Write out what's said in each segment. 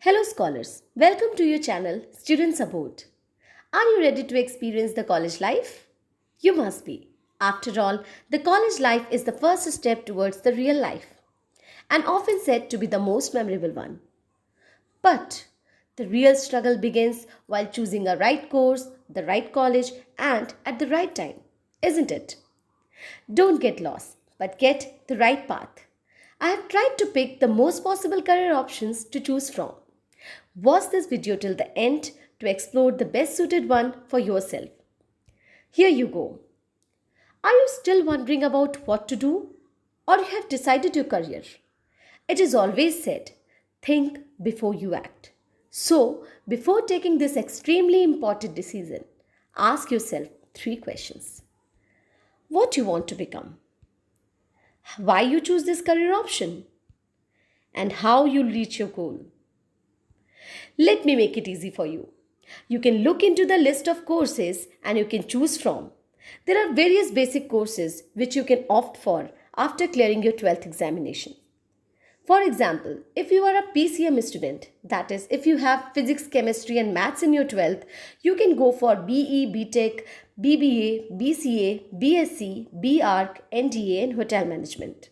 Hello, scholars. Welcome to your channel, Students Aboard. Are you ready to experience the college life? You must be. After all, the college life is the first step towards the real life and often said to be the most memorable one. But the real struggle begins while choosing a right course, the right college, and at the right time, isn't it? Don't get lost, but get the right path. I have tried to pick the most possible career options to choose from. Watch this video till the end to explore the best suited one for yourself. Here you go. Are you still wondering about what to do? Or you have decided your career? It is always said, think before you act. So, before taking this extremely important decision, ask yourself three questions. What you want to become? Why you choose this career option? And how you'll reach your goal? Let me make it easy for you. You can look into the list of courses and you can choose from. There are various basic courses which you can opt for after clearing your 12th examination. For example, if you are a PCM student, that is, if you have physics, chemistry, and maths in your 12th, you can go for BE, BTech, BBA, BCA, BSc, BArch, NDA, and Hotel Management.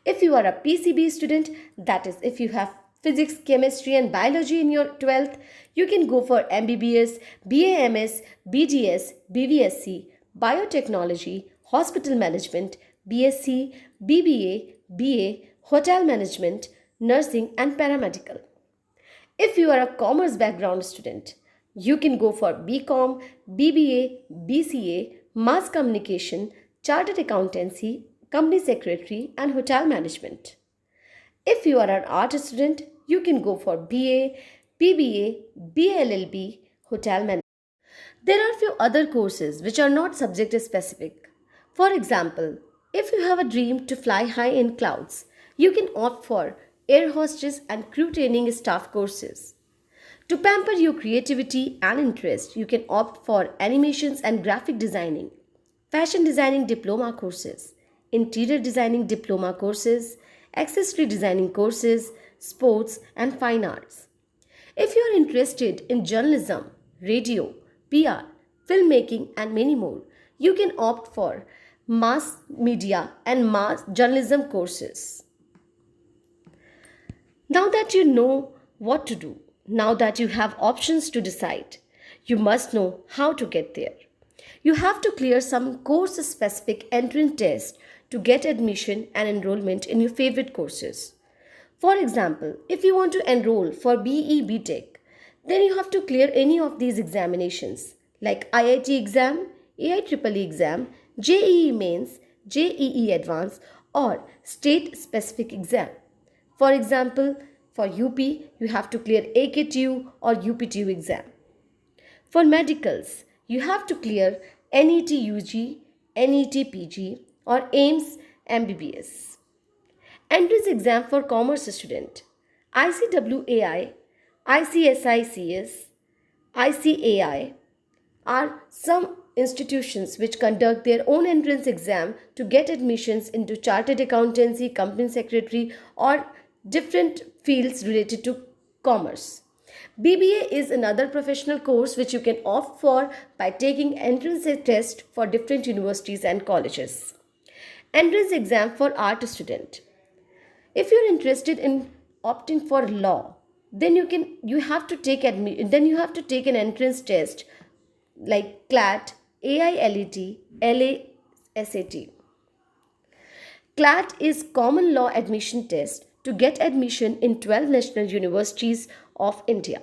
If you are a PCB student, that is, if you have physics, chemistry, and biology in your 12th, you can go for MBBS, BAMS, BDS, BVSc, biotechnology, hospital management, BSc, BBA, BA, hotel management, nursing, and paramedical. If you are a commerce background student, you can go for BCom, BBA, BCA, mass communication, chartered accountancy, company secretary, and hotel management. If you are an art student, you can go for BA, PBA, BLLB, hotel management. There are few other courses which are not subject specific. For example, if you have a dream to fly high in clouds, you can opt for air hostess and crew training staff courses. To pamper your creativity and interest, you can opt for animations and graphic designing, fashion designing diploma courses, interior designing diploma courses, accessory designing courses, sports, and fine arts. If you are interested in journalism, radio, PR, filmmaking, and many more, you can opt for mass media and mass journalism courses. Now that you know what to do, now that you have options to decide, you must know how to get there. You have to clear some course specific entrance tests to get admission and enrollment in your favorite courses. For example, if you want to enroll for BE BTech, then you have to clear any of these examinations like IIT exam, AIEEE exam, JEE mains, JEE advanced, or state specific exam. For example, for UP, you have to clear AKTU or UPTU exam. For medicals, you have to clear NET UG, NET PG, or AIMS MBBS. Entrance exam for commerce student: ICWAI, ICSICS, ICAI are some institutions which conduct their own entrance exam to get admissions into chartered accountancy, company secretary, or different fields related to commerce. BBA is another professional course which you can opt for by taking entrance test for different universities and colleges. Entrance exam for art student: if you're interested in opting for law, then you have to take an entrance test like CLAT, AILET, LASAT. CLAT is Common Law Admission Test to get admission in 12 national universities of India.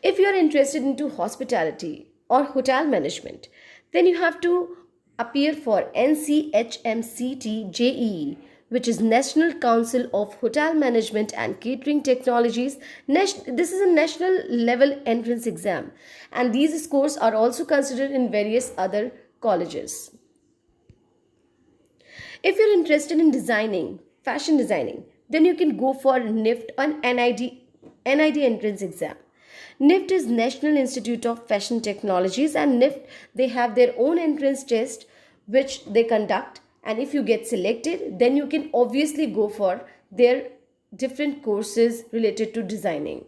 If you are interested into hospitality or hotel management, then you have to appear for NCHMCT JEE, which is National Council of Hotel Management and Catering Technologies. This is a national level entrance exam, and these scores are also considered in various other colleges. If you're interested in designing, fashion designing, then you can go for NIFT and NID entrance exam. NIFT is National Institute of Fashion Technologies, and NIFT, they have their own entrance test which they conduct, and if you get selected, then you can obviously go for their different courses related to designing.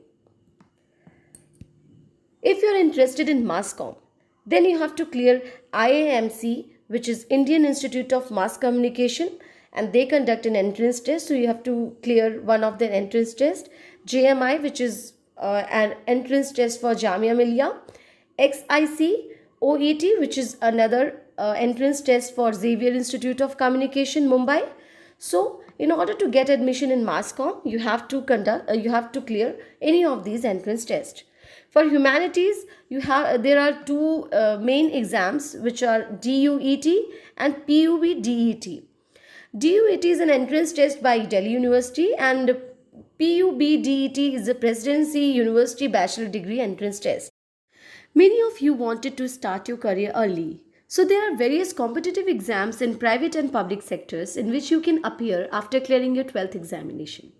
If you're interested in mass comm, then you have to clear IAMC, which is Indian Institute of Mass Communication, and they conduct an entrance test. So you have to clear one of their entrance tests. JMI, which is an entrance test for Jamia Millia. XIC OET, which is another entrance test for Xavier Institute of Communication, Mumbai. So, in order to get admission in mass comm, you have to clear any of these entrance tests. For humanities, there are two main exams, which are DUET and PUBDET. DUET is an entrance test by Delhi University, and PUBDET is a Presidency University Bachelor Degree entrance test. Many of you wanted to start your career early. So there are various competitive exams in private and public sectors in which you can appear after clearing your 12th examination.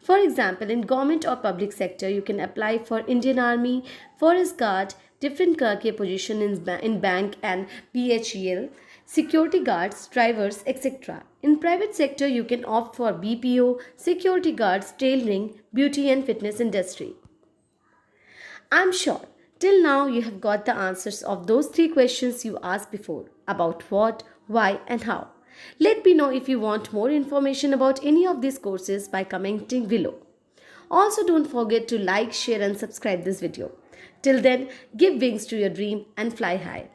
For example, in government or public sector, you can apply for Indian Army, Forest Guard, different career position in bank and PHEL, security guards, drivers, etc. In private sector, you can opt for BPO, security guards, tailoring, beauty and fitness industry. I'm sure till now you have got the answers of those three questions you asked before about what, why, and how. Let me know if you want more information about any of these courses by commenting below. Also, don't forget to like, share, and subscribe this video. Till then, give wings to your dream and fly high.